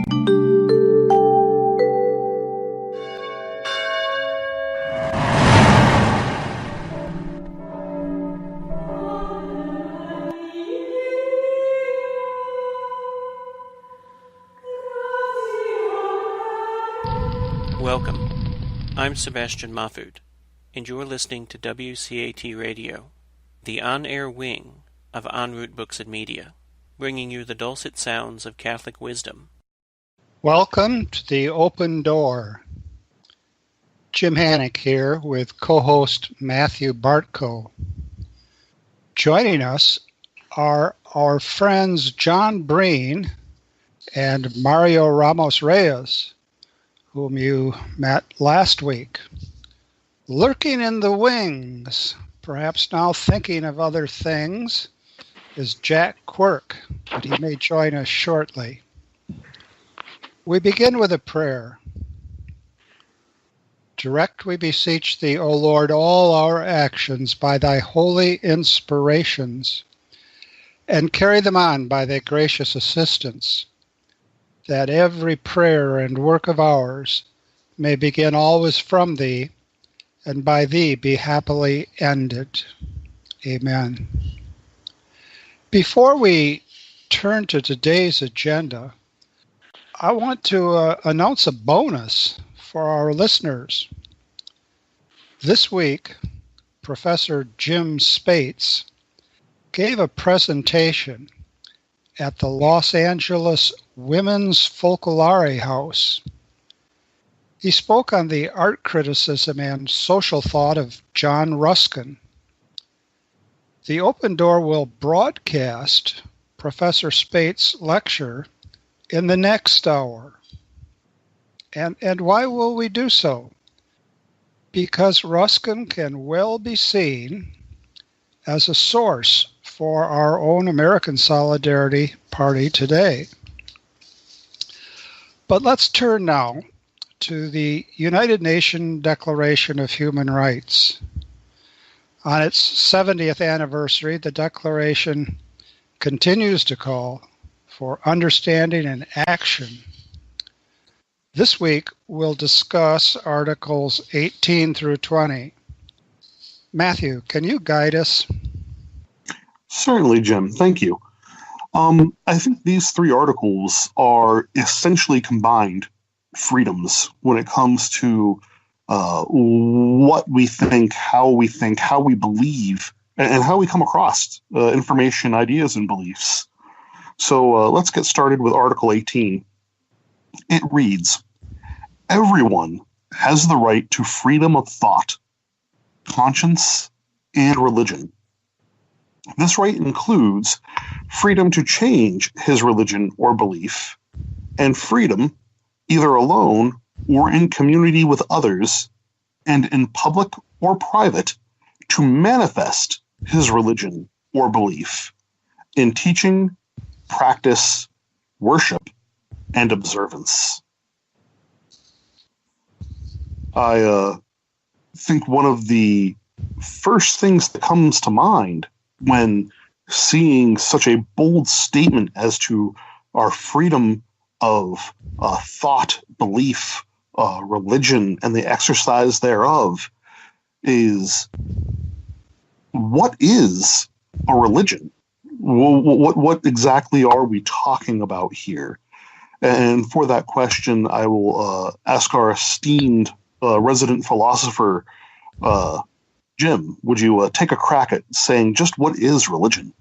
Welcome. I'm Sebastian Mahfood, and you're listening to WCAT Radio, the on-air wing of En Route Books and Media, bringing you the dulcet sounds of Catholic wisdom. Welcome to the Open Door. Jim Hannick here with co-host Matthew Bartko. Joining us are our friends John Breen and Mario Ramos-Reyes, whom you met last week. Lurking in the wings, perhaps now thinking of other things, is Jack Quirk, but he may join us shortly. We begin with a prayer. Direct, we beseech thee, O Lord, all our actions by thy holy inspirations, and carry them on by thy gracious assistance, that every prayer and work of ours may begin always from thee, and by thee be happily ended. Amen. Before we turn to today's agenda, I want to announce a bonus for our listeners. This week, Professor Jim Spates gave a presentation at the Los Angeles Women's Folklore House. He spoke on the art criticism and social thought of John Ruskin. The Open Door will broadcast Professor Spates' lecture in the next hour. And why will we do so? Because Ruskin can well be seen as a source for our own American Solidarity Party today. But let's turn now to the United Nations Declaration of Human Rights. On its 70th anniversary, the Declaration continues to call for understanding and action. This week, we'll discuss Articles 18 through 20. Matthew, can you guide us? Certainly, Jim. Thank you. I think these three articles are essentially combined freedoms when it comes to what we think, how we believe, and how we come across information, ideas, and beliefs. So let's get started with Article 18. It reads, "Everyone has the right to freedom of thought, conscience, and religion. This right includes freedom to change his religion or belief, and freedom, either alone or in community with others, and in public or private, to manifest his religion or belief in teaching, practice, worship, and observance." I think one of the first things that comes to mind when seeing such a bold statement as to our freedom of thought, belief, religion, and the exercise thereof is, what is a religion? What exactly are we talking about here? And for that question, I will ask our esteemed resident philosopher, Jim, would you take a crack at saying just what is religion?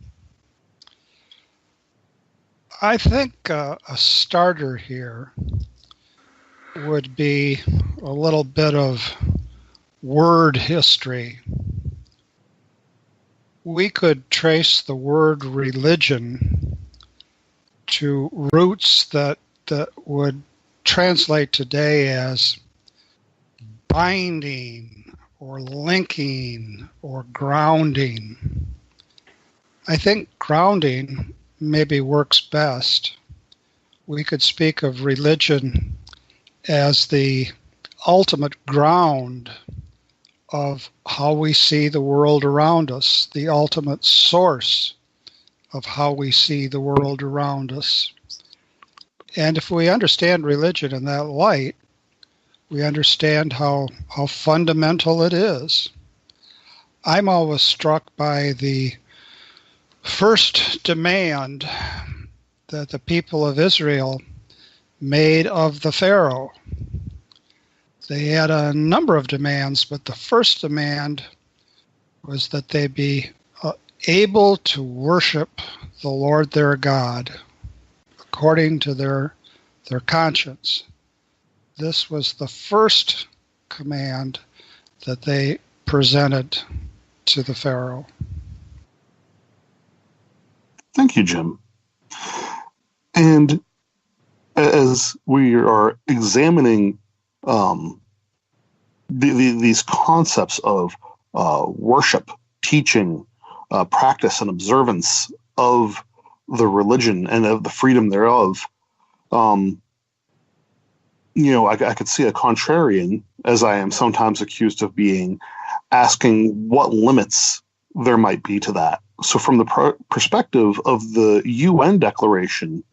I think a starter here would be a little bit of word history. We could trace the word religion to roots that would translate today as binding or linking or grounding. I think grounding maybe works best. We could speak of religion as the ultimate ground of how we see the world around us, the ultimate source of how we see the world around us. And if we understand religion in that light, we understand how fundamental it is. I'm always struck by the first demand that the people of Israel made of the Pharaoh. They had a number of demands, but the first demand was that they be able to worship the Lord their God according to their conscience. This was the first command that they presented to the Pharaoh. Thank you, Jim. And as we are examining these concepts of worship, teaching, practice, and observance of the religion and of the freedom thereof, I could see a contrarian, as I am sometimes accused of being, asking what limits there might be to that. So from the perspective of the UN Declaration,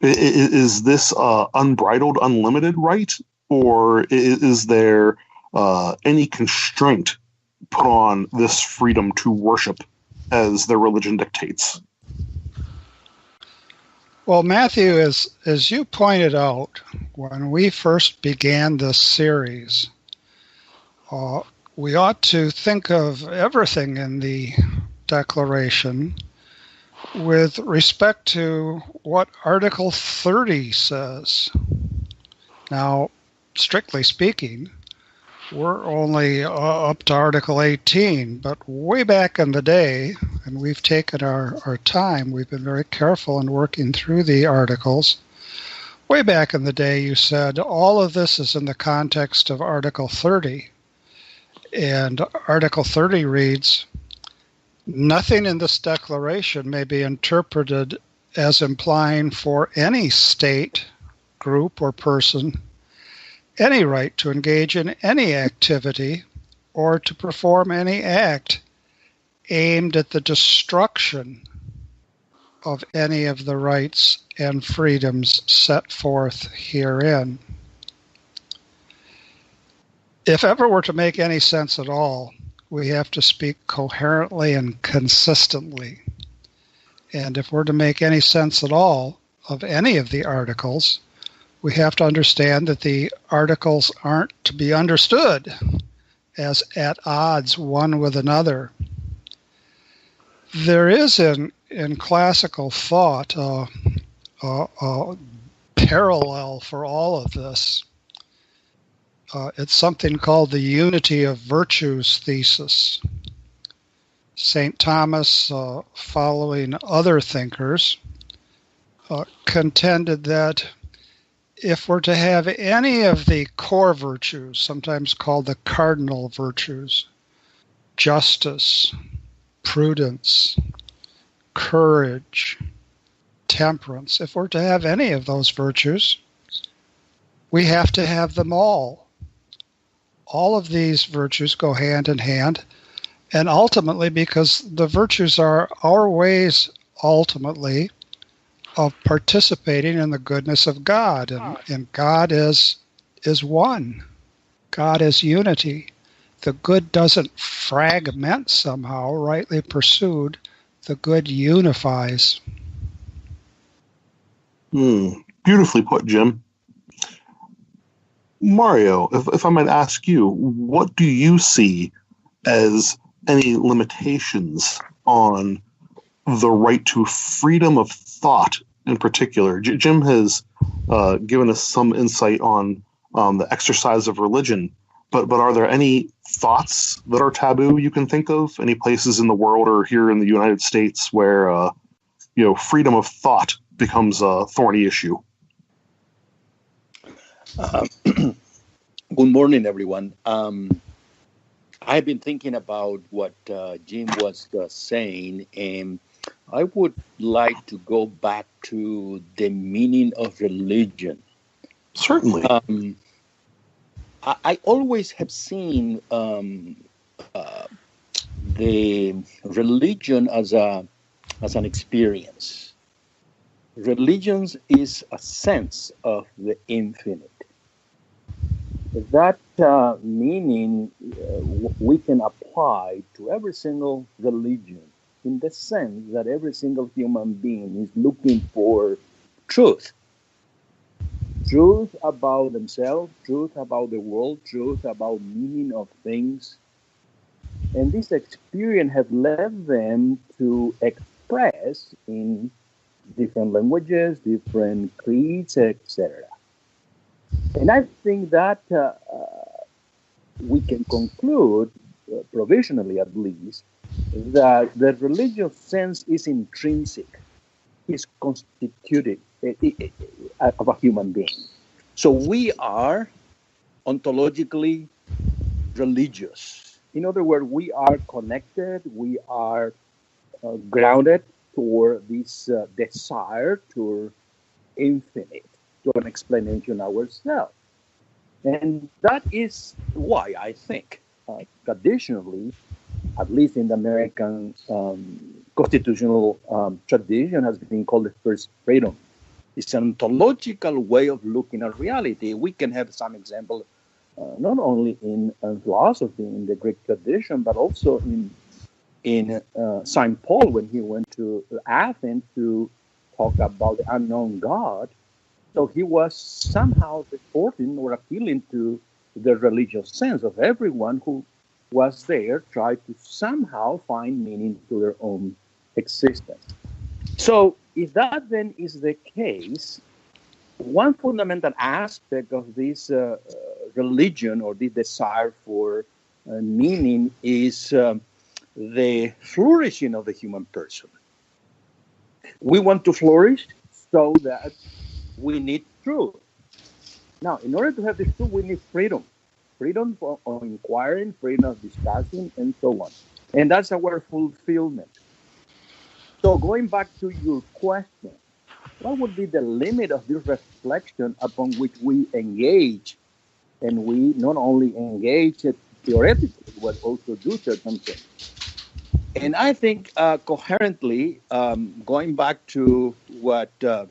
is this unbridled, unlimited right, or is there any constraint put on this freedom to worship as their religion dictates? Well, Matthew, as you pointed out, when we first began this series, we ought to think of everything in the Declaration with respect to what Article 30 says. Now, strictly speaking, we're only up to Article 18, but way back in the day, and we've taken our time, we've been very careful in working through the articles. Way back in the day, you said all of this is in the context of Article 30. And Article 30 reads, "Nothing in this declaration may be interpreted as implying for any state, group, or person any right to engage in any activity or to perform any act aimed at the destruction of any of the rights and freedoms set forth herein." If ever we're to make any sense at all, we have to speak coherently and consistently. And if we're to make any sense at all of any of the articles, we have to understand that the articles aren't to be understood as at odds one with another. There is in classical thought a parallel for all of this. It's something called the unity of virtues thesis. St. Thomas, following other thinkers, contended that if we're to have any of the core virtues, sometimes called the cardinal virtues, justice, prudence, courage, temperance, if we're to have any of those virtues, we have to have them all. All of these virtues go hand in hand, and ultimately, because the virtues are our ways, ultimately, of participating in the goodness of God, and God is one. God is unity. The good doesn't fragment somehow, rightly pursued. The good unifies. Beautifully put, Jim. Mario, if I might ask you, what do you see as any limitations on the right to freedom of thought in particular? Jim has given us some insight on the exercise of religion, but are there any thoughts that are taboo you can think of? Any places in the world or here in the United States where freedom of thought becomes a thorny issue? Good morning, everyone. I've been thinking about what Jim was saying, and I would like to go back to the meaning of religion. Certainly. I always have seen the religion as an experience. religions is a sense of the infinite. That meaning we can apply to every single religion in the sense that every single human being is looking for truth. Truth about themselves, truth about the world, truth about meaning of things. And this experience has led them to express in different languages, different creeds, etc. And I think that we can conclude, provisionally at least, that the religious sense is intrinsic, is constituted of a human being. So we are ontologically religious. In other words, we are connected, we are grounded toward this desire to infinite, to an explanation ourselves. And that is why I think traditionally, at least in the American constitutional tradition, has been called the first freedom. It's an ontological way of looking at reality. We can have some example not only in philosophy, in the Greek tradition, but also in St. Paul when he went to Athens to talk about the unknown God. So he was somehow reporting or appealing to the religious sense of everyone who was there, tried to somehow find meaning to their own existence. So if that then is the case, one fundamental aspect of this religion or this desire for meaning is the flourishing of the human person. We want to flourish so that we need truth. Now, in order to have this truth, we need freedom. Freedom of inquiring, freedom of discussing, and so on. And that's our fulfillment. So going back to your question, what would be the limit of this reflection upon which we engage? And we not only engage it theoretically, but also do certain things. And I think coherently, going back to what the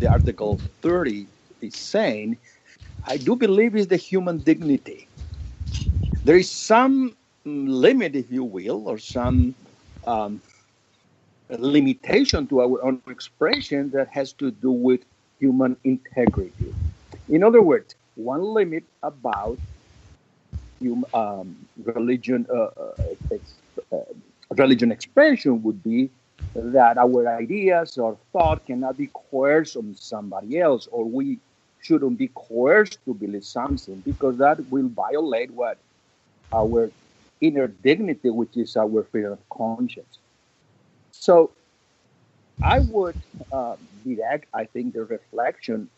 Article 30 is saying, I do believe is the human dignity. There is some limit, if you will, or some limitation to our own expression that has to do with human integrity. In other words, one limit about religion expression would be that our ideas or thought cannot be coerced on somebody else, or we shouldn't be coerced to believe something, because that will violate what our inner dignity, which is our freedom of conscience. So I would direct, I think, the reflection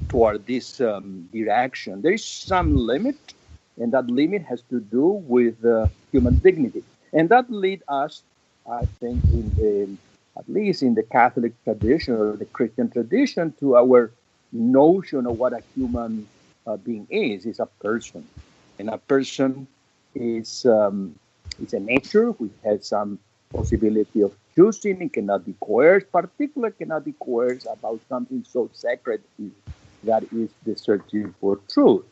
toward this direction. There is some limit, and that limit has to do with human dignity. And that leads us, I think, at least in the Catholic tradition or the Christian tradition, to our notion of what a human being is a person. And a person is a nature which has some possibility of choosing. It cannot be coerced, particularly cannot be coerced about something so sacred that is the searching for truth.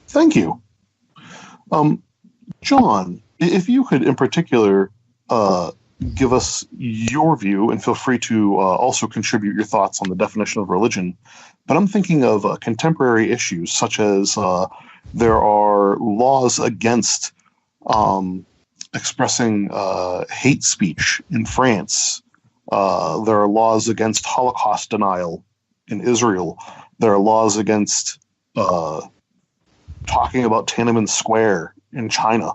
Thank you. John, if you could in particular give us your view, and feel free to also contribute your thoughts on the definition of religion, but I'm thinking of contemporary issues such as there are laws against expressing hate speech in France. There are laws against Holocaust denial in Israel. There are laws against talking about Tiananmen Square in China.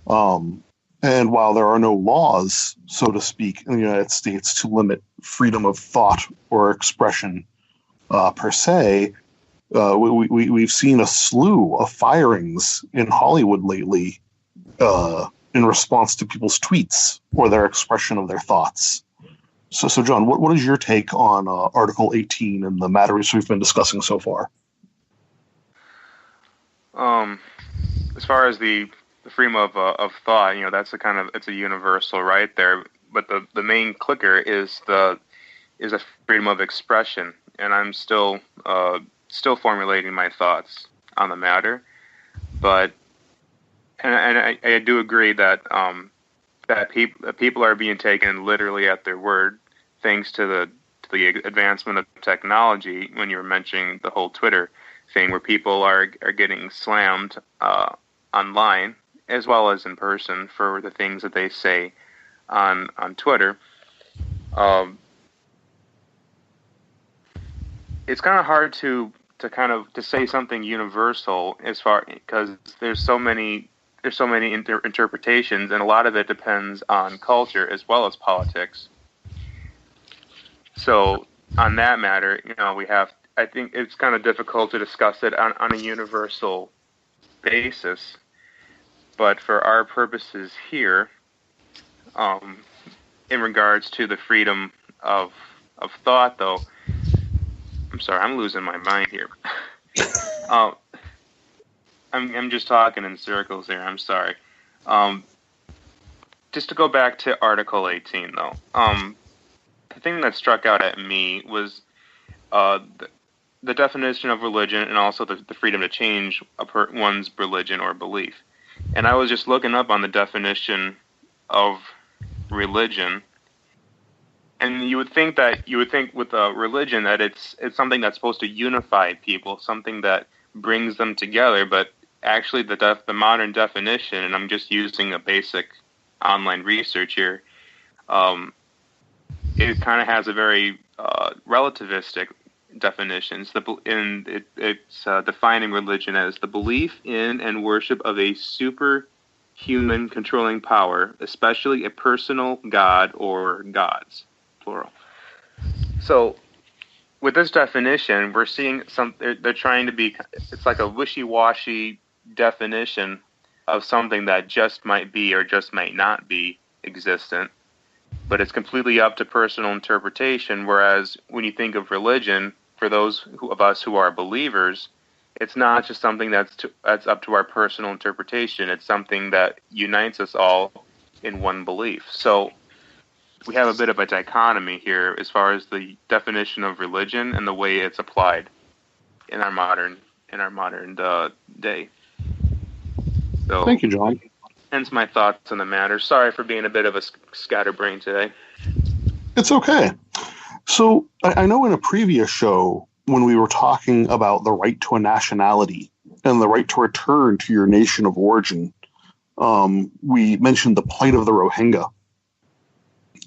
And while there are no laws, so to speak, in the United States to limit freedom of thought or expression per se, we've seen a slew of firings in Hollywood lately in response to people's tweets or their expression of their thoughts. So John, what is your take on Article 18 and the matters we've been discussing so far? As far as the freedom of thought, that's it's a universal right there. but the main clicker is a freedom of expression, and I'm still formulating my thoughts on the matter. But I do agree that people are being taken literally at their word, thanks to the advancement of technology. When you were mentioning the whole Twitter thing, where people are getting slammed online as well as in person for the things that they say on Twitter. It's kind of hard to say something universal because there's so many interpretations, and a lot of it depends on culture as well as politics. So on that matter, I think it's kind of difficult to discuss it on a universal basis. But for our purposes here, in regards to the freedom of thought, though, I'm sorry, I'm losing my mind here. I'm just talking in circles here. I'm sorry. Just to go back to Article 18, though, the thing that struck out at me was the definition of religion, and also the freedom to change one's religion or belief. And I was just looking up on the definition of religion, and you would think with a religion that it's something that's supposed to unify people, something that brings them together. But actually, the modern definition, and I'm just using a basic online research here, it kind of has a very relativistic definitions. It's defining religion as the belief in and worship of a superhuman controlling power, especially a personal god or gods, plural. So, with this definition, we're seeing they're trying to be. It's like a wishy-washy definition of something that just might be or just might not be existent. But it's completely up to personal interpretation. Whereas when you think of religion, for those of us who are believers, it's not just something that's up to our personal interpretation. It's something that unites us all in one belief. So we have a bit of a dichotomy here as far as the definition of religion and the way it's applied in our modern day. So, thank you, John. Hence my thoughts on the matter. Sorry for being a bit of a scatterbrain today. It's okay. So I know in a previous show, when we were talking about the right to a nationality and the right to return to your nation of origin, we mentioned the plight of the Rohingya.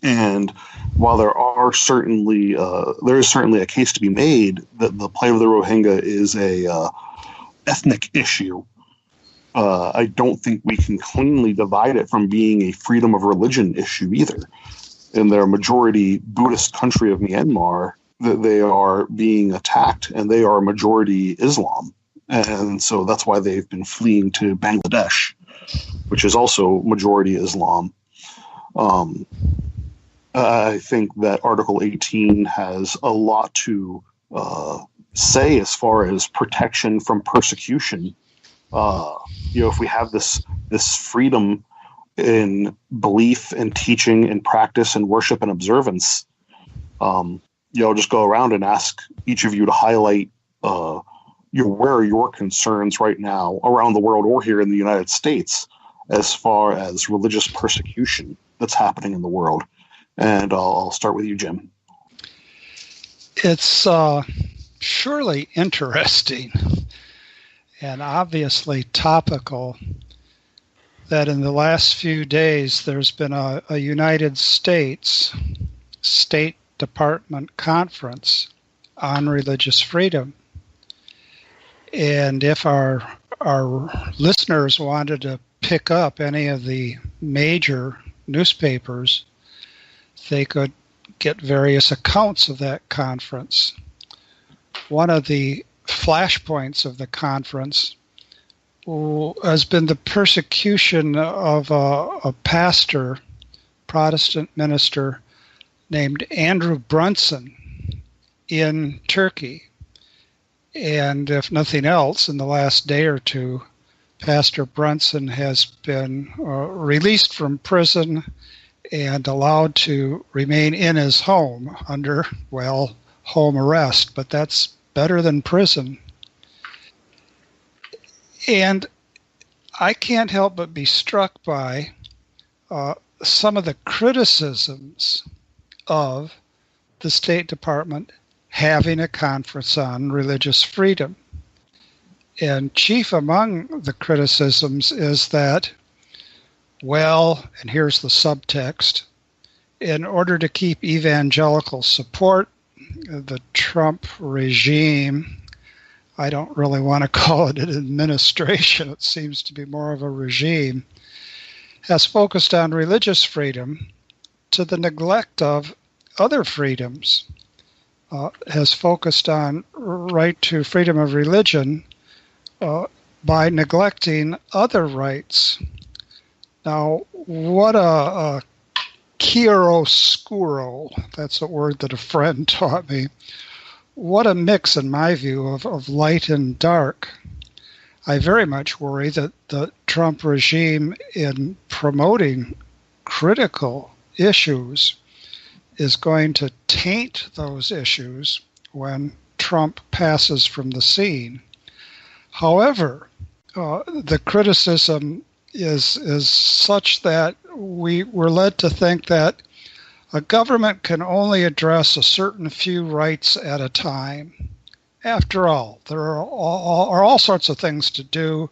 And while there is certainly a case to be made that the plight of the Rohingya is a ethnic issue, I don't think we can cleanly divide it from being a freedom of religion issue either. In their majority Buddhist country of Myanmar, that they are being attacked, and they are majority Islam. And so that's why they've been fleeing to Bangladesh, which is also majority Islam. I think that Article 18 has a lot to say as far as protection from persecution. If we have this freedom in belief and teaching and practice and worship and observance, I'll just go around and ask each of you to highlight where are your concerns right now around the world or here in the United States as far as religious persecution that's happening in the world. And I'll start with you, Jim. It's surely interesting and obviously topical that in the last few days there's been a United States State Department conference on religious freedom. And if our listeners wanted to pick up any of the major newspapers, they could get various accounts of that conference. One of the flashpoints of the conference has been the persecution of a pastor, Protestant minister, named Andrew Brunson in Turkey. And if nothing else, in the last day or two, Pastor Brunson has been released from prison and allowed to remain in his home under, well, home arrest, but that's better than prison. And I can't help but be struck by some of the criticisms of the State Department having a conference on religious freedom. And chief among the criticisms is that, well, and here's the subtext, in order to keep evangelical support, the Trump regime, I don't really want to call it an administration, it seems to be more of a regime, has focused on religious freedom to the neglect of other freedoms, has focused on right to freedom of religion by neglecting other rights. Now, what a chiaroscuro, that's a word that a friend taught me. What a mix, in my view, of light and dark. I very much worry that the Trump regime, in promoting critical issues, is going to taint those issues when Trump passes from the scene. However, the criticism is such that we're led to think that a government can only address a certain few rights at a time. After all, there are all sorts of things to do,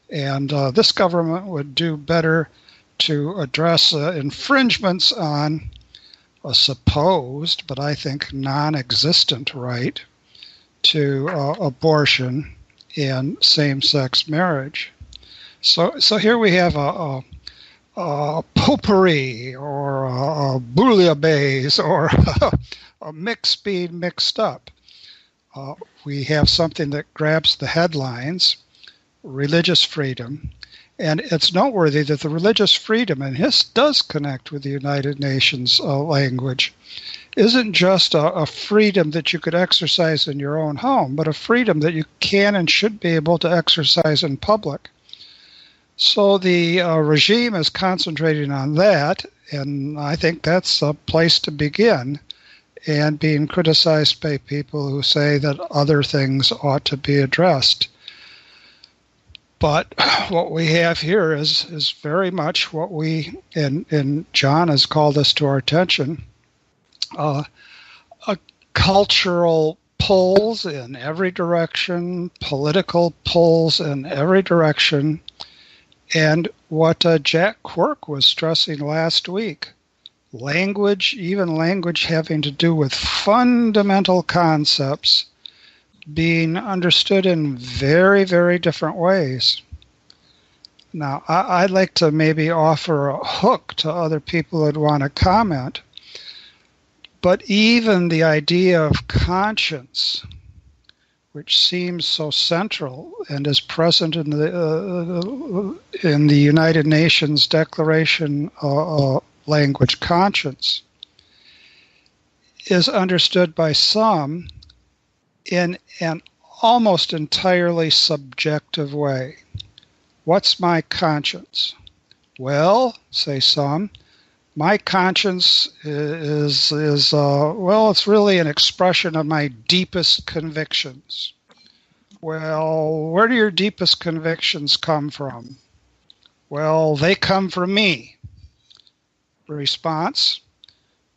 and this government would do better to address infringements on a supposed, but I think non-existent right to abortion and same-sex marriage. So here we have a potpourri or a bouillabaisse or a mix being mixed up. We have something that grabs the headlines, religious freedom, and it's noteworthy that the religious freedom, and this does connect with the United Nations language, isn't just a freedom that you could exercise in your own home, but a freedom that you can and should be able to exercise in public. So the regime is concentrating on that, and I think that's a place to begin, and being criticized by people who say that other things ought to be addressed. But what we have here is very much what we, and John has called this to our attention, a cultural pulls in every direction, political pulls in every direction, and what Jack Quirk was stressing last week, language, even language having to do with fundamental concepts, being understood in very, very different ways. Now, I'd like to maybe offer a hook to other who would want to comment, but even the idea of conscience, which seems so central and is present in the United Nations Declaration language, conscience, is understood by some in an almost entirely subjective way. What's my conscience? Well, say some, my conscience is it's really an expression of my deepest convictions. Well, where do your deepest convictions come from? Well, they come from me. Response,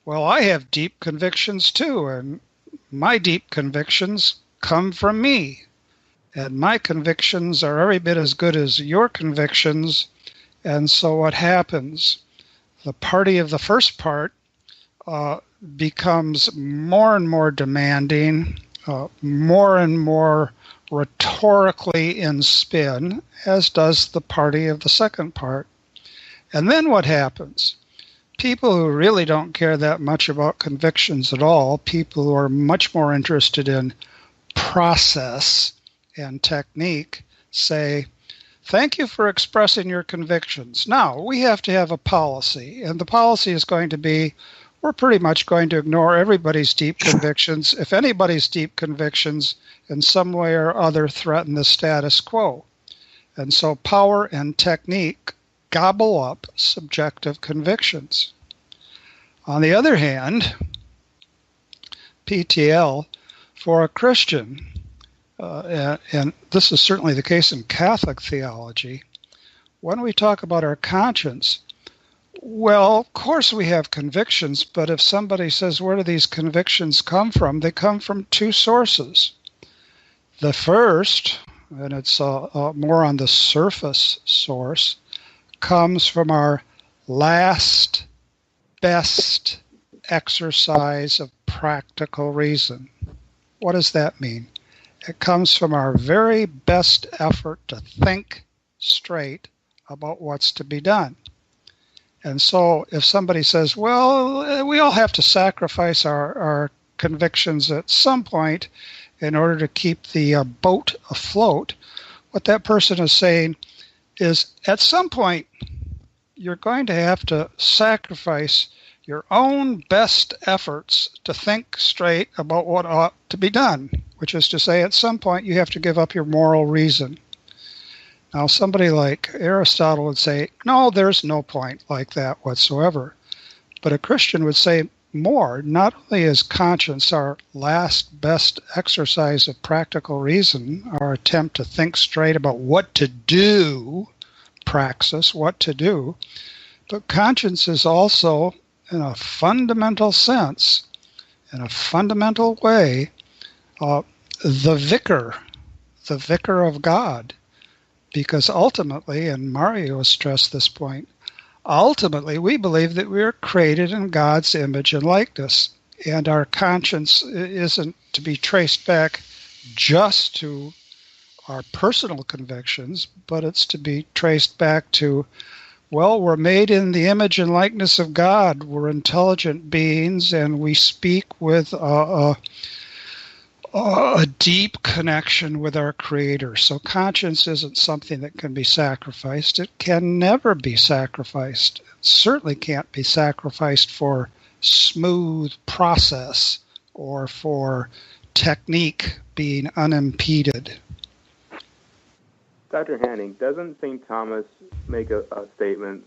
well, I have deep convictions too, and my deep convictions come from me. And my convictions are every bit as good as your convictions. And so what happens? The party of the first part becomes more and more demanding, more and more rhetorically in spin, as does the party of the second part. And then what happens? People who really don't care that much about convictions at all, people who are much more interested in process and technique, say, thank you for expressing your convictions. Now, we have to have a policy, and the policy is going to be, we're pretty much going to ignore everybody's deep convictions if anybody's deep convictions in some way or other threaten the status quo. And so power and technique gobble up subjective convictions. On the other hand, PTL, for a Christian, and this is certainly the case in Catholic theology, when we talk about our conscience, well, of course we have convictions, but if somebody says, where do these convictions come from? They come from two sources. The first, and it's more on the surface source, comes from our last best exercise of practical reason. What does that mean? It comes from our very best effort to think straight about what's to be done. And so if somebody says, well, we all have to sacrifice our convictions at some point in order to keep the boat afloat, what that person is saying is at some point you're going to have to sacrifice your own best efforts to think straight about what ought to be done, which is to say at some point you have to give up your moral reason. Now, somebody like Aristotle would say, no, there's no point like that whatsoever. But a Christian would say more. Not only is conscience our last best exercise of practical reason, our attempt to think straight about what to do, praxis, what to do, but conscience is also, in a fundamental sense, in a fundamental way, the vicar of God. Because ultimately, and Mario stressed this point, ultimately we believe that we are created in God's image and likeness, and our conscience isn't to be traced back just to our personal convictions, but it's to be traced back to, well, we're made in the image and likeness of God. We're intelligent beings, and we speak with a deep connection with our Creator. So conscience isn't something that can be sacrificed. It can never be sacrificed. It certainly can't be sacrificed for smooth process or for technique being unimpeded. Dr. Hanning, doesn't St. Thomas make a statement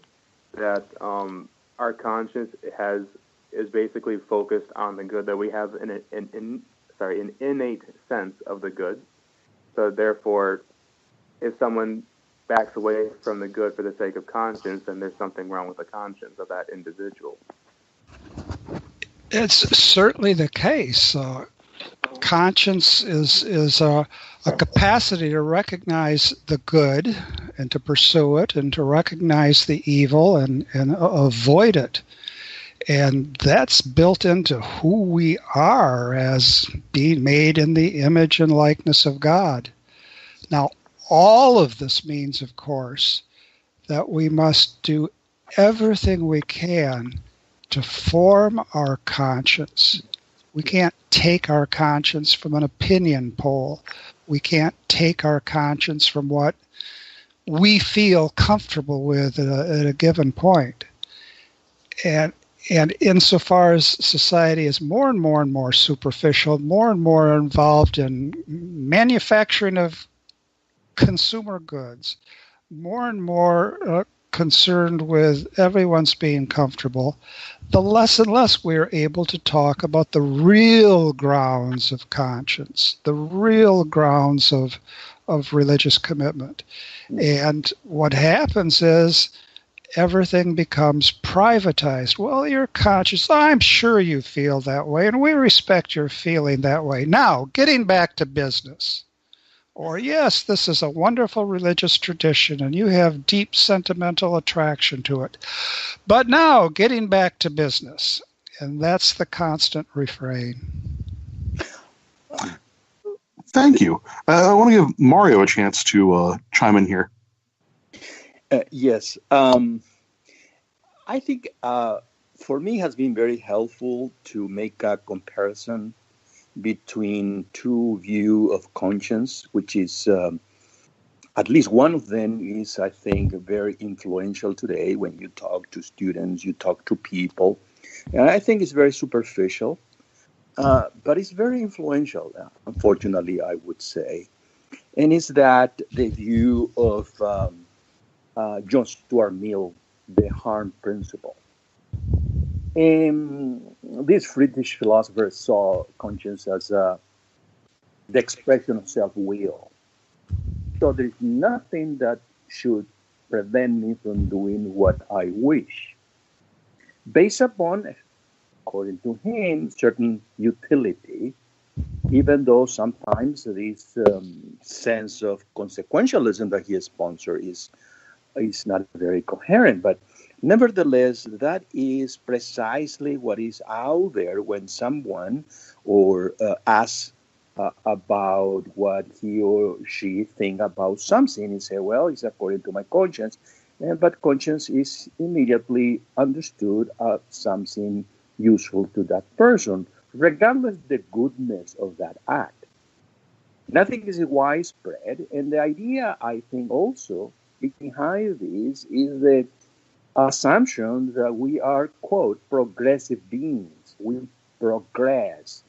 that our conscience is basically focused on the good, that we have an innate sense of the good? So therefore, if someone backs away from the good for the sake of conscience, then there's something wrong with the conscience of that individual. It's certainly the case. Conscience is a capacity to recognize the good and to pursue it, and to recognize the evil and avoid it. And that's built into who we are as being made in the image and likeness of God. Now, all of this means, of course, that we must do everything we can to form our conscience. We can't take our conscience from an opinion poll. We can't take our conscience from what we feel comfortable with at a given point. And insofar as society is more and more superficial, more and more involved in manufacturing of consumer goods, more and more concerned with everyone's being comfortable, the less and less we're able to talk about the real grounds of conscience, the real grounds of religious commitment. And what happens is everything becomes privatized. Well, your conscience, I'm sure you feel that way, and we respect your feeling that way. Now, getting back to business. Or, yes, this is a wonderful religious tradition, and you have deep sentimental attraction to it. But now, getting back to business. And that's the constant refrain. Thank you. I want to give Mario a chance to chime in here. Yes. I think for me it has been very helpful to make a comparison between two views of conscience, which is at least one of them is, I think, very influential today when you talk to students, you talk to people. And I think it's very superficial, but it's very influential, unfortunately, I would say. And it's that the view of John Stuart Mill, the harm principle. This Friedrich philosopher saw conscience as the expression of self-will. So there is nothing that should prevent me from doing what I wish, based upon, according to him, certain utility, even though sometimes this sense of consequentialism that he sponsors is not very coherent. But nevertheless, that is precisely what is out there when someone or asks about what he or she think about something and say, well, it's according to my conscience. But conscience is immediately understood as something useful to that person, regardless of the goodness of that act. Nothing is widespread, and the idea, I think, also behind this is the assumption that we are, quote, progressive beings. We progress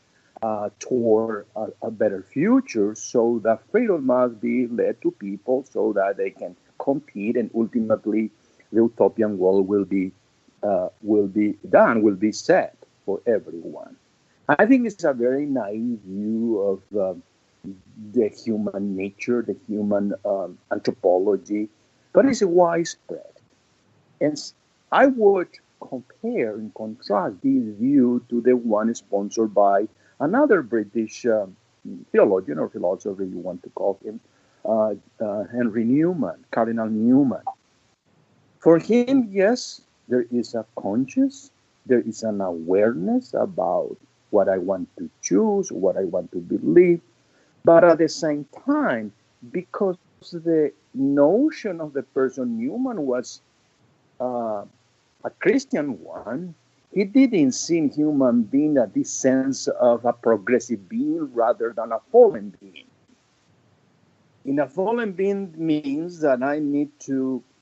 toward a better future, so that freedom must be led to people so that they can compete, and ultimately the utopian world will be done, will be set for everyone. I think it's a very naive view of the human nature, the human anthropology, but it's widespread. And I would compare and contrast this view to the one sponsored by another British theologian or philosopher, you want to call him, Henry Newman, Cardinal Newman. For him, yes, there is a conscience, there is an awareness about what I want to choose, what I want to believe, but at the same time, because the notion of the person Newman was a Christian one, he didn't see human being at this sense of a progressive being rather than a fallen being. In a fallen being means that I need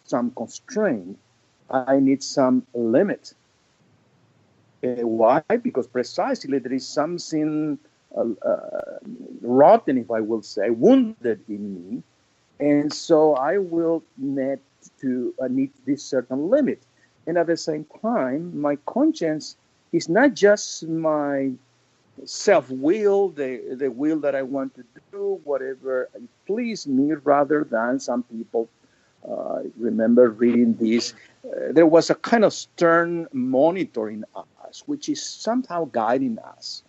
some constraint, I need some limit. Why? Because precisely there is something rotten, if I will say, wounded in me, and so I will need this certain limit. And at the same time, my conscience is not just my self-will, the will that I want to do, whatever please me, rather than some people, remember reading this, there was a kind of stern monitoring us, which is somehow guiding us.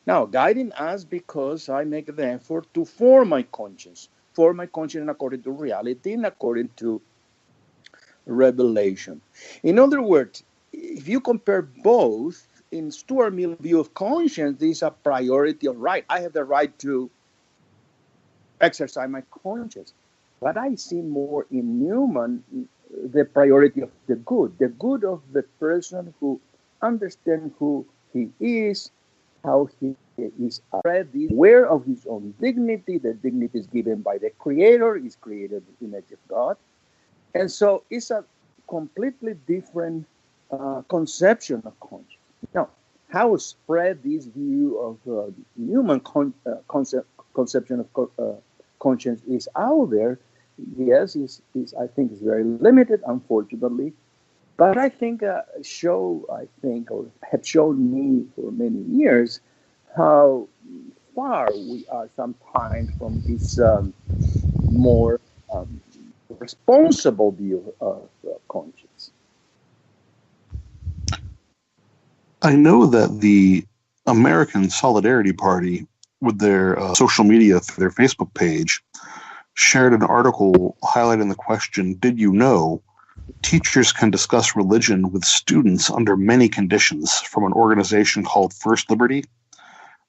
Now, guiding us because I make the effort to form my conscience according to reality and according to revelation. In other words, if you compare both, in Stuart Mill's view of conscience, this is a priority of right. I have the right to exercise my conscience. But I see more in Newman the priority of the good of the person who understands who he is, how he is aware of his own dignity. The dignity is given by the Creator, is created in the image of God. And so it's a completely different conception of conscience. Now, how spread this view of human conception of conscience is out there? Yes, I think it's very limited, unfortunately. But I think had shown me for many years how far we are sometimes from this more responsible view of conscience. I know that the American Solidarity Party, with their social media through their Facebook page, shared an article highlighting the question, did you know teachers can discuss religion with students under many conditions, from an organization called First Liberty?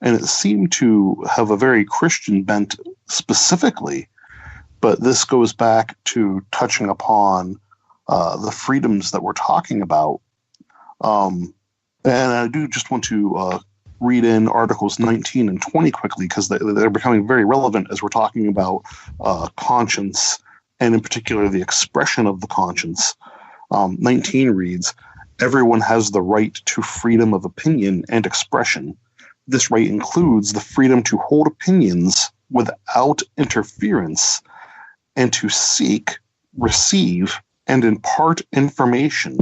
And it seemed to have a very Christian bent specifically, but this goes back to touching upon the freedoms that we're talking about. And I do just want to read in Articles 19 and 20 quickly, because they're becoming very relevant as we're talking about conscience, and in particular the expression of the conscience. 19 reads, "Everyone has the right to freedom of opinion and expression. This right includes the freedom to hold opinions without interference, and to seek, receive, and impart information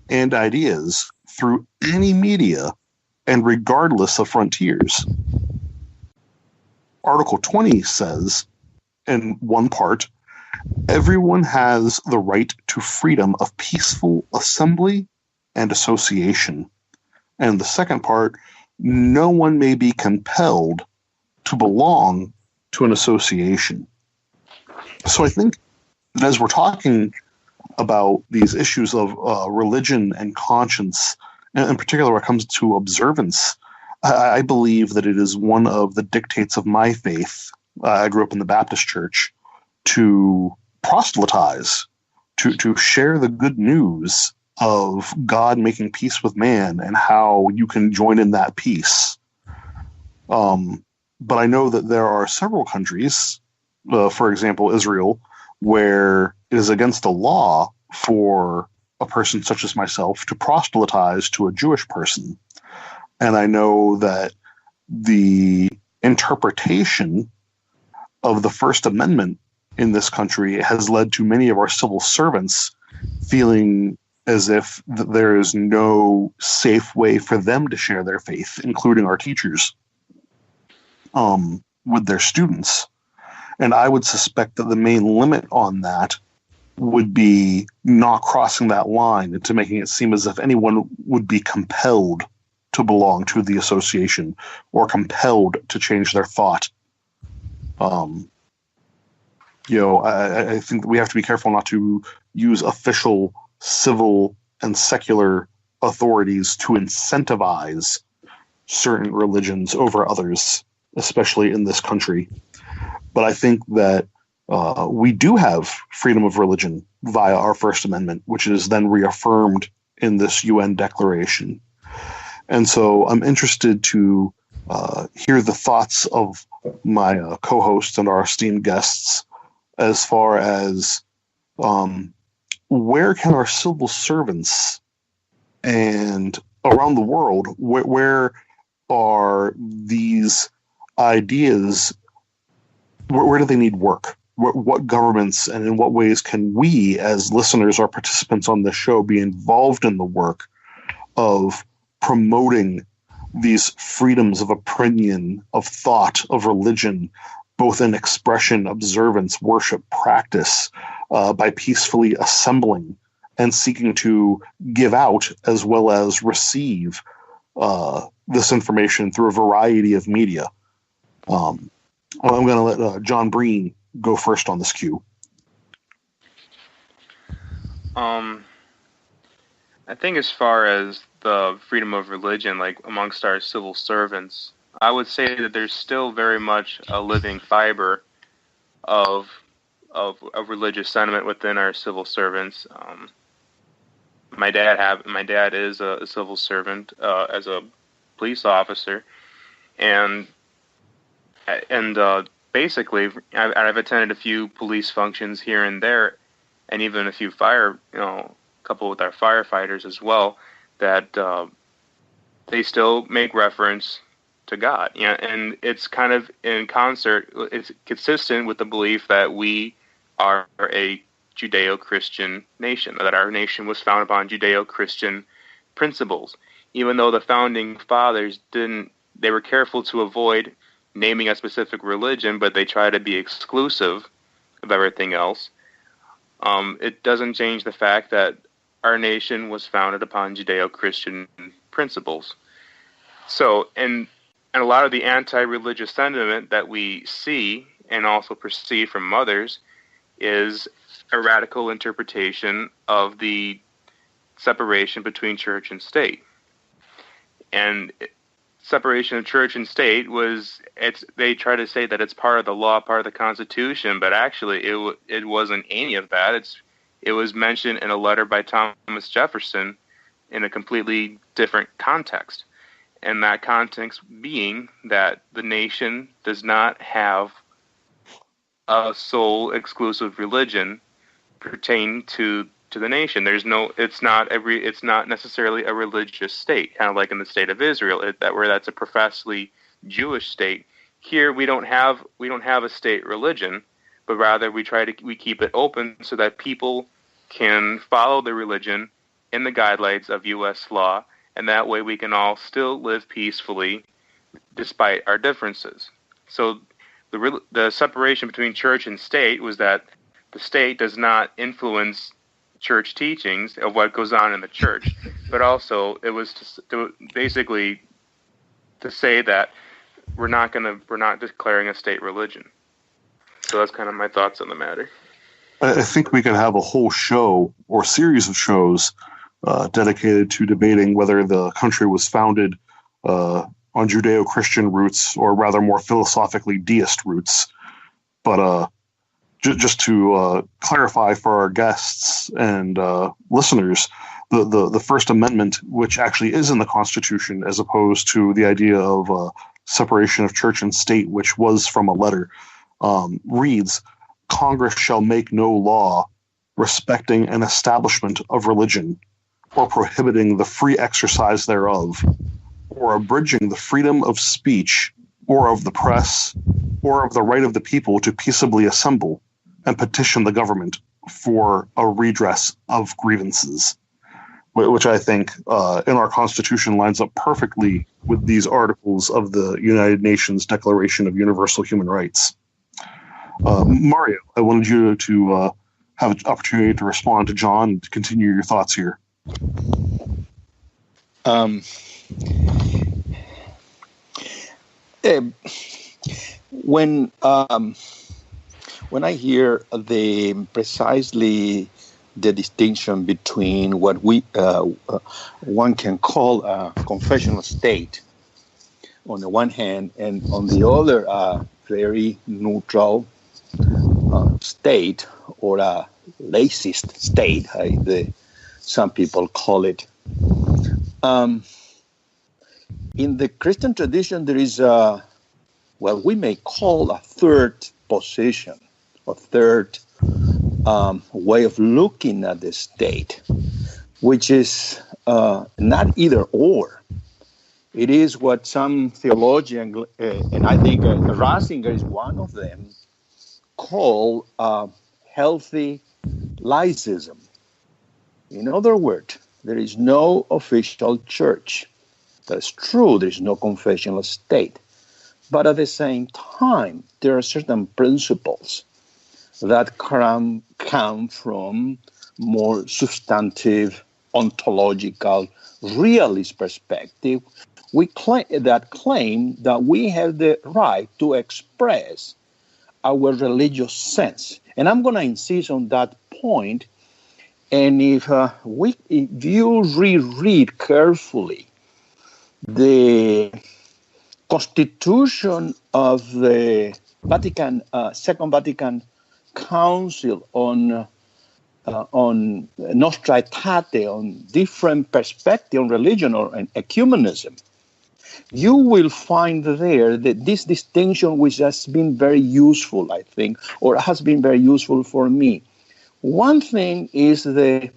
and ideas through any media and regardless of frontiers. Article 20 says, in one part, everyone has the right to freedom of peaceful assembly and association. And the second part, no one may be compelled to belong to an association. So I think that as we're talking about these issues of religion and conscience, and in particular when it comes to observance, I believe that it is one of the dictates of my faith. I grew up in the Baptist church, to proselytize, to share the good news of God making peace with man and how you can join in that peace. But I know that there are several countries, for example, Israel, where it is against the law for a person such as myself to proselytize to a Jewish person. And I know that the interpretation of the First Amendment in this country has led to many of our civil servants feeling as if there is no safe way for them to share their faith, including our teachers, with their students. And I would suspect that the main limit on that would be not crossing that line into making it seem as if anyone would be compelled to belong to the association or compelled to change their thought. I think that we have to be careful not to use official, civil, and secular authorities to incentivize certain religions over others, especially in this country. But I think that we do have freedom of religion via our First Amendment, which is then reaffirmed in this UN declaration. And so I'm interested to hear the thoughts of my co-hosts and our esteemed guests as far as where can our civil servants and around the world, where are these ideas, where do they need work? What governments and in what ways can we as listeners or participants on this show be involved in the work of promoting these freedoms of opinion, of thought, of religion, both in expression, observance, worship, practice, by peacefully assembling and seeking to give out as well as receive this information through a variety of media. I'm going to let John Breen go first on this cue. I think as far as the freedom of religion, like amongst our civil servants, I would say that there's still very much a living fiber of religious sentiment within our civil servants. My dad is a civil servant as a police officer, and basically I've attended a few police functions here and there, and even a few couple with our firefighters as well, that they still make reference to God. And it's kind of in concert, it's consistent with the belief that we are a Judeo-Christian nation, that our nation was founded upon Judeo-Christian principles. Even though the founding fathers they were careful to avoid naming a specific religion, but they try to be exclusive of everything else. It doesn't change the fact that our nation was founded upon Judeo-Christian principles. So, and a lot of the anti-religious sentiment that we see and also perceive from others is a radical interpretation of the separation between church and state. And separation of church and state they try to say that it's part of the law, part of the Constitution, but actually it wasn't any of that. It was mentioned in a letter by Thomas Jefferson in a completely different context. And that context being that the nation does not have a sole exclusive religion pertaining to the nation. It's not necessarily a religious state, kind of like in the state of Israel, where that's a professedly Jewish state. Here we don't have a state religion, but rather we keep it open so that people can follow the religion in the guidelines of U.S. law and that way we can all still live peacefully despite our differences. So the separation between church and state was that the state does not influence church teachings of what goes on in the church, but also it was basically to say that we're not declaring a state religion. So that's kind of my thoughts on the matter. I think we could have a whole show or series of shows dedicated to debating whether the country was founded on Judeo-Christian roots or rather more philosophically deist roots. But just to clarify for our guests and listeners, the First Amendment, which actually is in the Constitution as opposed to the idea of separation of church and state, which was from a letter, reads, "Congress shall make no law respecting an establishment of religion or prohibiting the free exercise thereof, or abridging the freedom of speech or of the press or of the right of the people to peaceably assemble and petition the government for a redress of grievances," which I think in our Constitution lines up perfectly with these articles of the United Nations Declaration of Universal Human Rights. Mario, I wanted you to have an opportunity to respond to John and to continue your thoughts here. When I hear precisely the distinction between what one can call a confessional state on the one hand, and on the other, very neutral state, or a laicist state, some people call it. In the Christian tradition, there is what we may call a third position, a third way of looking at the state, which is not either or. It is what some theologians, and I think Ratzinger is one of them, call healthy laicism. In other words, there is no official church. That's true, there is no confessional state. But at the same time, there are certain principles that come from more substantive, ontological, realist perspective. We claim that we have the right to express our religious sense. And I'm going to insist on that point. And if you reread carefully the Constitution of the Second Vatican Council on Nostra Aetate, on different perspective on religion and ecumenism, you will find there that this distinction, which has been very useful, I think, or has been very useful for me. One thing is the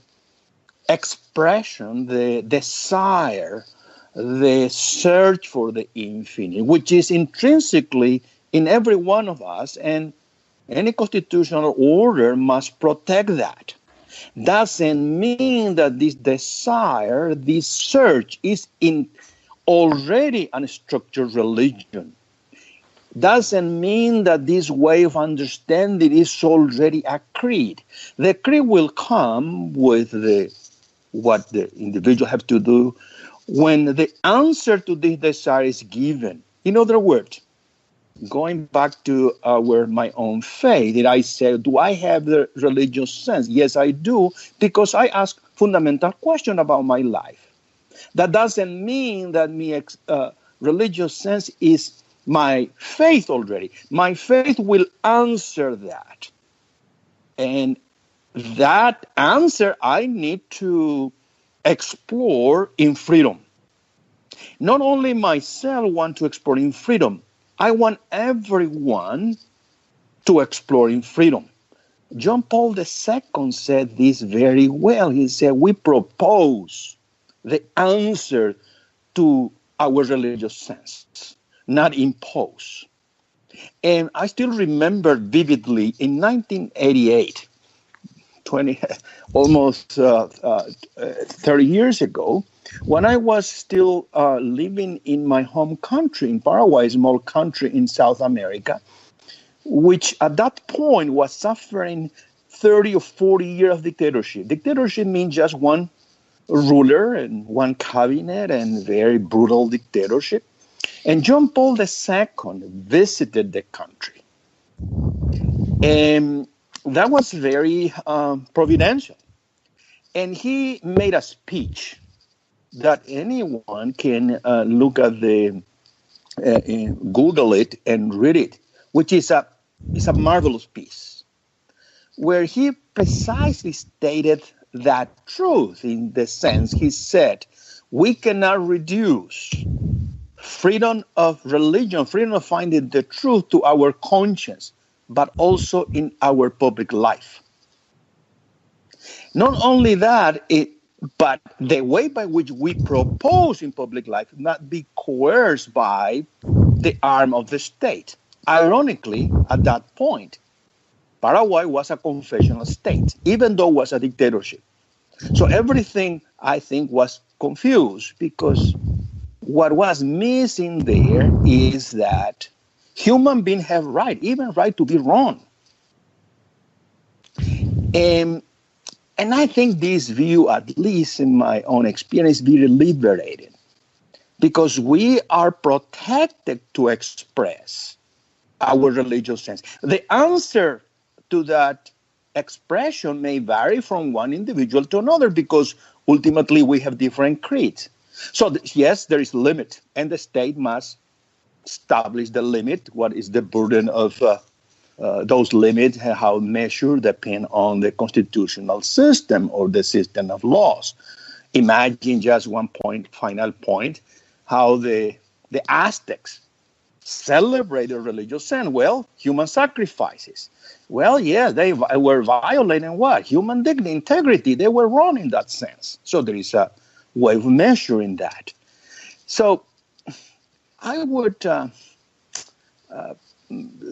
expression, the desire, the search for the infinite, which is intrinsically in every one of us, and any constitutional order must protect that. Doesn't mean that this desire, this search is already a structured religion. Doesn't mean that this way of understanding is already a creed. The creed will come with what the individual have to do when the answer to this desire is given. In other words, going back to my own faith, that I said, do I have the religious sense? Yes, I do, because I ask fundamental question about my life. That doesn't mean that my religious sense is my faith already. My faith will answer that. And that answer I need to explore in freedom. Not only myself want to explore in freedom, I want everyone to explore in freedom. John Paul II said this very well. He said, we propose the answer to our religious sense, not impose. And I still remember vividly in 1988, almost 30 years ago, When I was still living in my home country, in Paraguay, a small country in South America, which at that point was suffering 30 or 40 years of dictatorship. Dictatorship means just one ruler and one cabinet and very brutal dictatorship. And John Paul II visited the country. And that was very providential. And he made a speech that anyone can look at Google it and read it, which is a marvelous piece, where he precisely stated that truth in the sense he said, we cannot reduce freedom of religion, freedom of finding the truth to our conscience, but also in our public life. Not only that, but the way by which we propose in public life not be coerced by the arm of the state. Ironically, at that point, Paraguay was a confessional state, even though it was a dictatorship. So everything, I think, was confused because what was missing there is that human beings have right, even right to be wrong. And I think this view, at least in my own experience, very liberating because we are protected to express our religious sense. The answer to that expression may vary from one individual to another because ultimately we have different creeds. So yes, there is a limit, and the state must establish the limit. What is the burden of those limits, how measured depend on the constitutional system or the system of laws. Imagine just one point, final point, how the Aztecs celebrated religious sin. Well, human sacrifices. Well, yeah, they were violating what? Human dignity, integrity. They were wrong in that sense. So there is a way of measuring that. So I would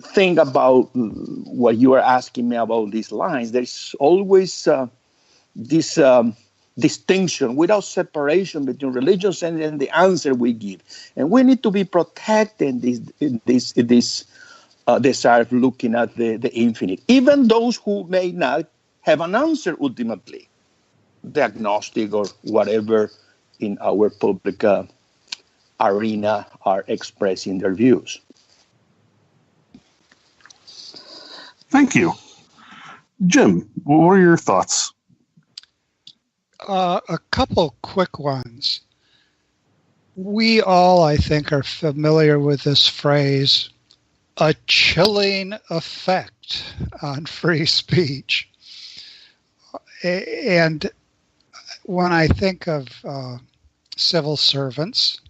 think about what you are asking me about these lines. There's always this distinction without separation between religious and the answer we give. And we need to be protecting this desire of looking at the infinite. Even those who may not have an answer ultimately, the agnostic or whatever in our public arena are expressing their views. Thank you. Jim, what are your thoughts? A couple quick ones. We all, I think, are familiar with this phrase, a chilling effect on free speech. And when I think of civil servants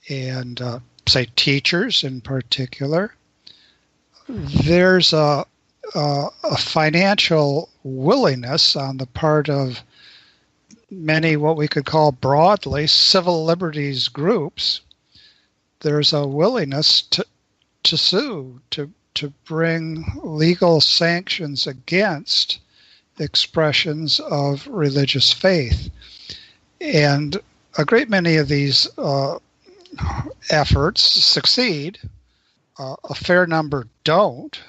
and, say, teachers in particular, there's a financial willingness on the part of many what we could call broadly civil liberties groups. There's a willingness to sue, to bring legal sanctions against expressions of religious faith. And a great many of these efforts succeed. A fair number don't.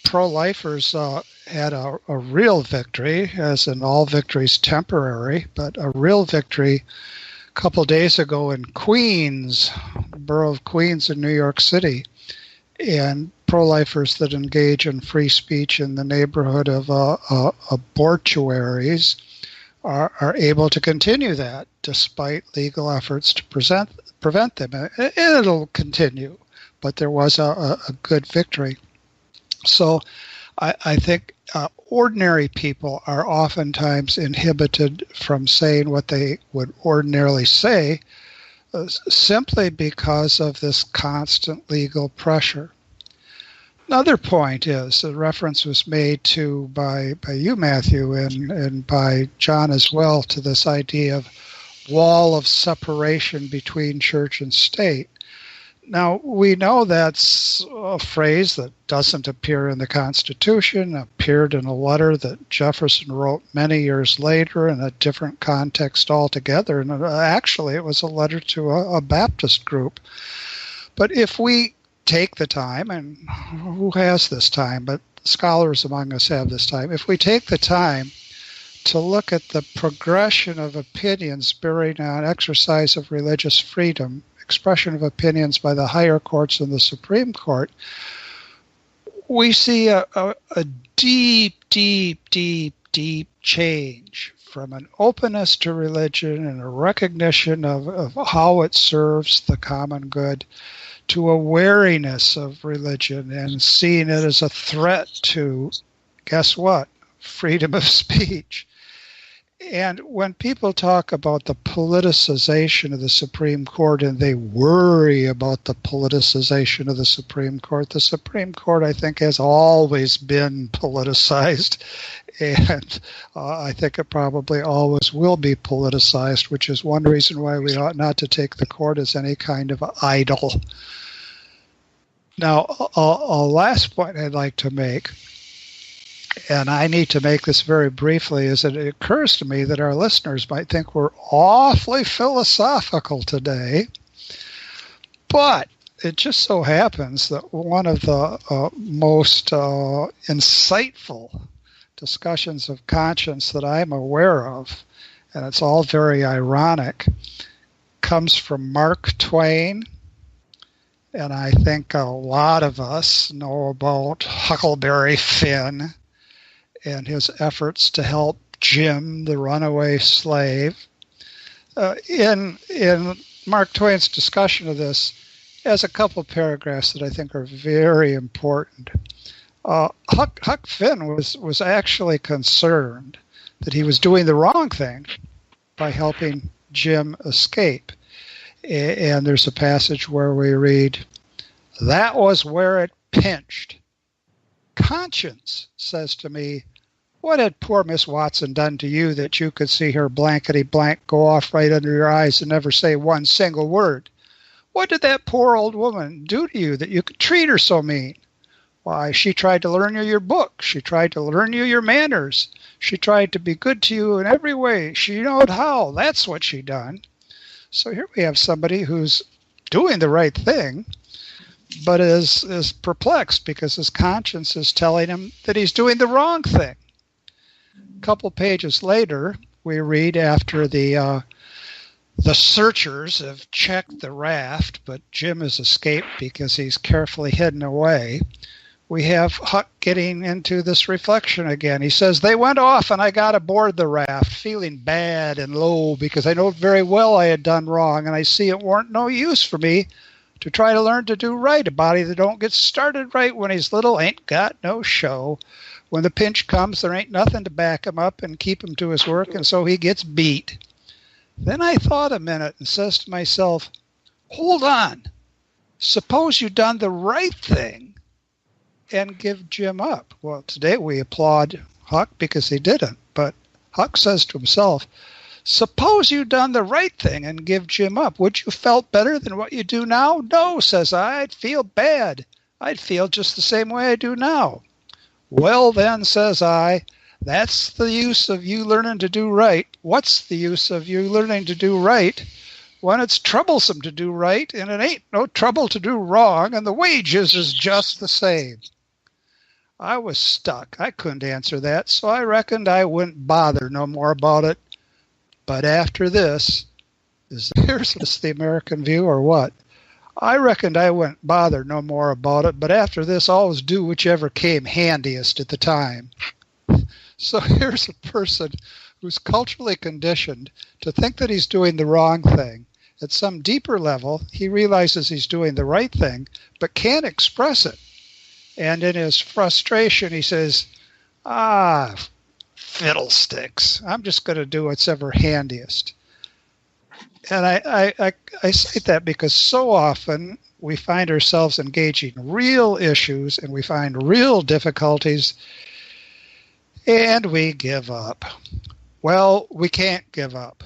Pro-lifers had a real victory, as in all victories temporary, but a real victory a couple days ago in Queens, the borough of Queens in New York City. And pro-lifers that engage in free speech in the neighborhood of abortuaries are able to continue that despite legal efforts to prevent them. And it'll continue, but there was a good victory. So I think ordinary people are oftentimes inhibited from saying what they would ordinarily say simply because of this constant legal pressure. Another point is, a reference was made to by you, Matthew, and by John as well, to this idea of wall of separation between church and state. Now, we know that's a phrase that doesn't appear in the Constitution, appeared in a letter that Jefferson wrote many years later in a different context altogether. And actually, it was a letter to a Baptist group. But if we take the time, and who has this time, but scholars among us have this time, if we take the time to look at the progression of opinions bearing on exercise of religious freedom, expression of opinions by the higher courts and the Supreme Court, we see a deep, deep, deep, deep change from an openness to religion and a recognition of how it serves the common good to a wariness of religion and seeing it as a threat to, guess what, freedom of speech. And when people talk about the politicization of the Supreme Court and they worry about the politicization of the Supreme Court, I think, has always been politicized. And I think it probably always will be politicized, which is one reason why we ought not to take the court as any kind of idol. Now, a last point I'd like to make, and I need to make this very briefly, is that it occurs to me that our listeners might think we're awfully philosophical today, but it just so happens that one of the most insightful discussions of conscience that I'm aware of, and it's all very ironic, comes from Mark Twain. And I think a lot of us know about Huckleberry Finn and his efforts to help Jim, the runaway slave. In Mark Twain's discussion of this, has a couple paragraphs that I think are very important. Huck Finn was actually concerned that he was doing the wrong thing by helping Jim escape. And there's a passage where we read, "That was where it pinched. Conscience says to me, what had poor Miss Watson done to you that you could see her blankety blank go off right under your eyes and never say one single word? What did that poor old woman do to you that you could treat her so mean? Why, she tried to learn you your book. She tried to learn you your manners. She tried to be good to you in every way. She knowed how. That's what she done." So here we have somebody who's doing the right thing, but is perplexed because his conscience is telling him that he's doing the wrong thing. A couple pages later, we read after the searchers have checked the raft, but Jim has escaped because he's carefully hidden away. We have Huck getting into this reflection again. He says, "They went off and I got aboard the raft, feeling bad and low because I know very well I had done wrong, and I see it warn't no use for me to try to learn to do right. A body that don't get started right when he's little ain't got no show. When the pinch comes, there ain't nothing to back him up and keep him to his work, and so he gets beat." Then I thought a minute and says to myself, hold on. Suppose you done the right thing and give Jim up. Well, today we applaud Huck because he didn't, but Huck says to himself, suppose you done the right thing and give Jim up. Would you felt better than what you do now? No, says I. I'd feel bad. I'd feel just the same way I do now. Well, then, says I, that's the use of you learning to do right. What's the use of you learning to do right when it's troublesome to do right and it ain't no trouble to do wrong and the wages is just the same? I was stuck. I couldn't answer that, so I reckoned I wouldn't bother no more about it. But after this, here's the American view or what? I reckoned I wouldn't bother no more about it, but after this, always do whichever came handiest at the time. So here's a person who's culturally conditioned to think that he's doing the wrong thing. At some deeper level, he realizes he's doing the right thing, but can't express it. And in his frustration, he says, fiddlesticks. I'm just going to do what's ever handiest. And I cite that because so often we find ourselves engaging real issues and we find real difficulties and we give up. Well, we can't give up.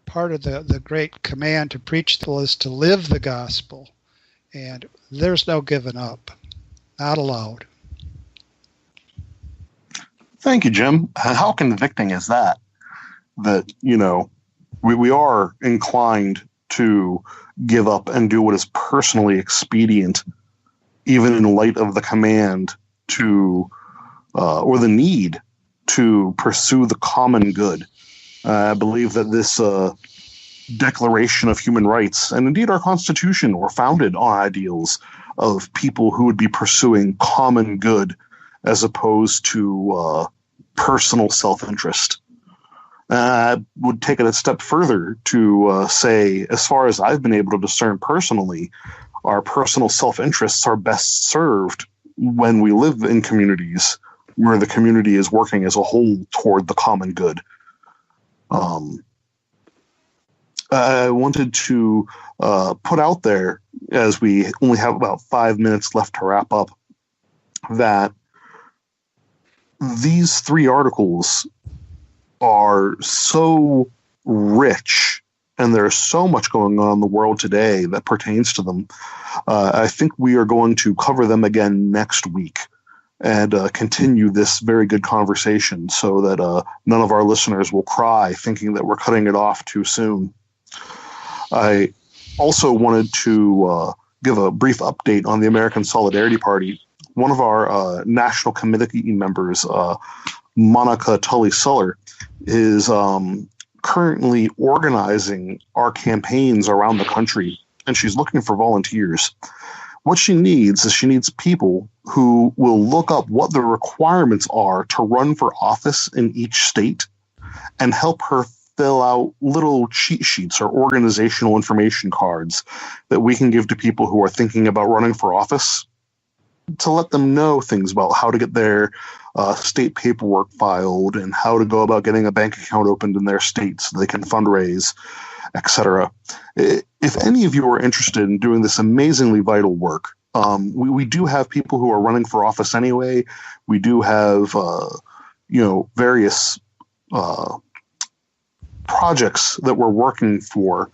Part of the great command to preach is to live the gospel. And there's no giving up. Not allowed. Thank you, Jim. How convicting is that? That, we are inclined to give up and do what is personally expedient, even in light of the command to, or the need to pursue the common good. I believe that this Declaration of Human Rights, and indeed our Constitution, were founded on ideals of people who would be pursuing common good as opposed to personal self-interest. I would take it a step further to say, as far as I've been able to discern personally, our personal self-interests are best served when we live in communities where the community is working as a whole toward the common good. I wanted to put out there, as we only have about 5 minutes left to wrap up, that these 3 articles are so rich, and there's so much going on in the world today that pertains to them. I think we are going to cover them again next week and continue this very good conversation so that none of our listeners will cry thinking that we're cutting it off too soon. I also wanted to give a brief update on the American Solidarity Party. One of our national committee members, Monica Tully-Suller, is currently organizing our campaigns around the country, and she's looking for volunteers. What she needs is people who will look up what the requirements are to run for office in each state and help her fill out little cheat sheets or organizational information cards that we can give to people who are thinking about running for office to let them know things about how to get their state paperwork filed and how to go about getting a bank account opened in their state so they can fundraise, etc. If any of you are interested in doing this amazingly vital work, we do have people who are running for office anyway. We do have, various projects that we're working for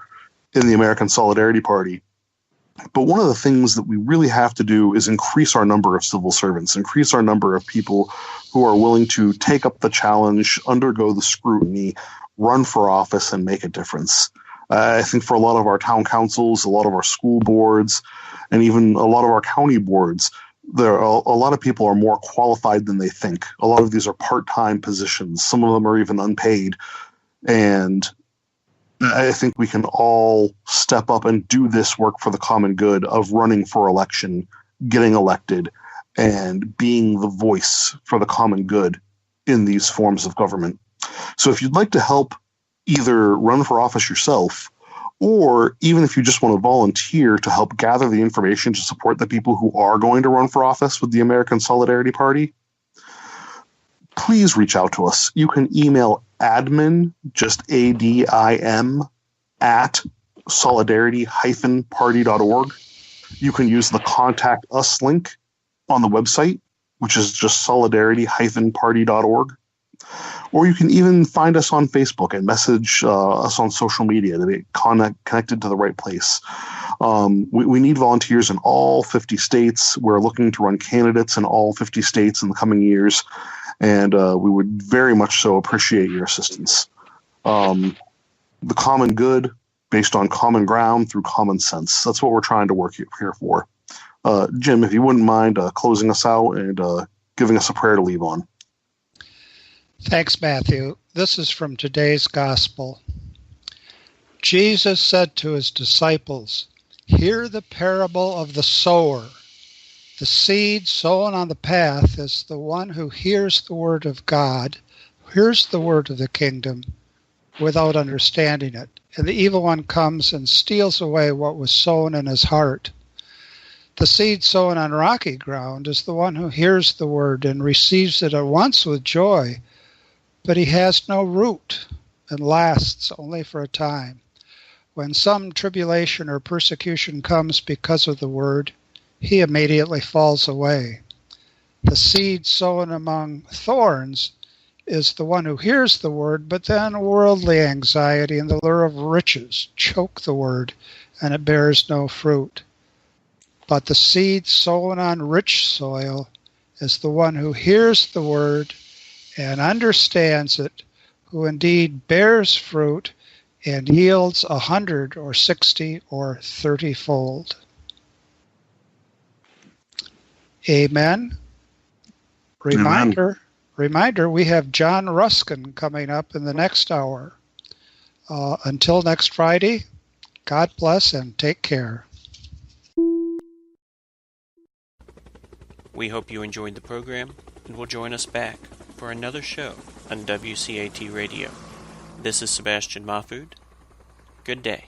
in the American Solidarity Party. But one of the things that we really have to do is increase our number of civil servants, increase our number of people who are willing to take up the challenge, undergo the scrutiny, run for office, and make a difference. I think for a lot of our town councils, a lot of our school boards, and even a lot of our county boards, there are a lot of people are more qualified than they think. A lot of these are part-time positions. Some of them are even unpaid. And I think we can all step up and do this work for the common good of running for election, getting elected, and being the voice for the common good in these forms of government. So if you'd like to help either run for office yourself, or even if you just want to volunteer to help gather the information to support the people who are going to run for office with the American Solidarity Party, please reach out to us. You can email admin, just ADIM, at solidarity-party.org. You can use the Contact Us link on the website, which is just solidarity-party.org. Or you can even find us on Facebook and message us on social media to be connected to the right place. We need volunteers in all 50 states. We're looking to run candidates in all 50 states in the coming years, and we would very much so appreciate your assistance. The common good based on common ground through common sense. That's what we're trying to work here for. Jim, if you wouldn't mind closing us out and giving us a prayer to leave on. Thanks, Matthew. This is from today's gospel. Jesus said to his disciples, "Hear the parable of the sower. The seed sown on the path is the one who hears the word of God, hears the word of the kingdom without understanding it. And the evil one comes and steals away what was sown in his heart. The seed sown on rocky ground is the one who hears the word and receives it at once with joy, but he has no root and lasts only for a time. When some tribulation or persecution comes because of the word, he immediately falls away. The seed sown among thorns is the one who hears the word, but then worldly anxiety and the lure of riches choke the word, and it bears no fruit. but the seed sown on rich soil is the one who hears the word and understands it, who indeed bears fruit and yields 100 or 60 or 30-fold. Amen. Reminder, we have John Ruskin coming up in the next hour. Until next Friday, God bless and take care. We hope you enjoyed the program and will join us back for another show on WCAT Radio. This is Sebastian Mahfood. Good day.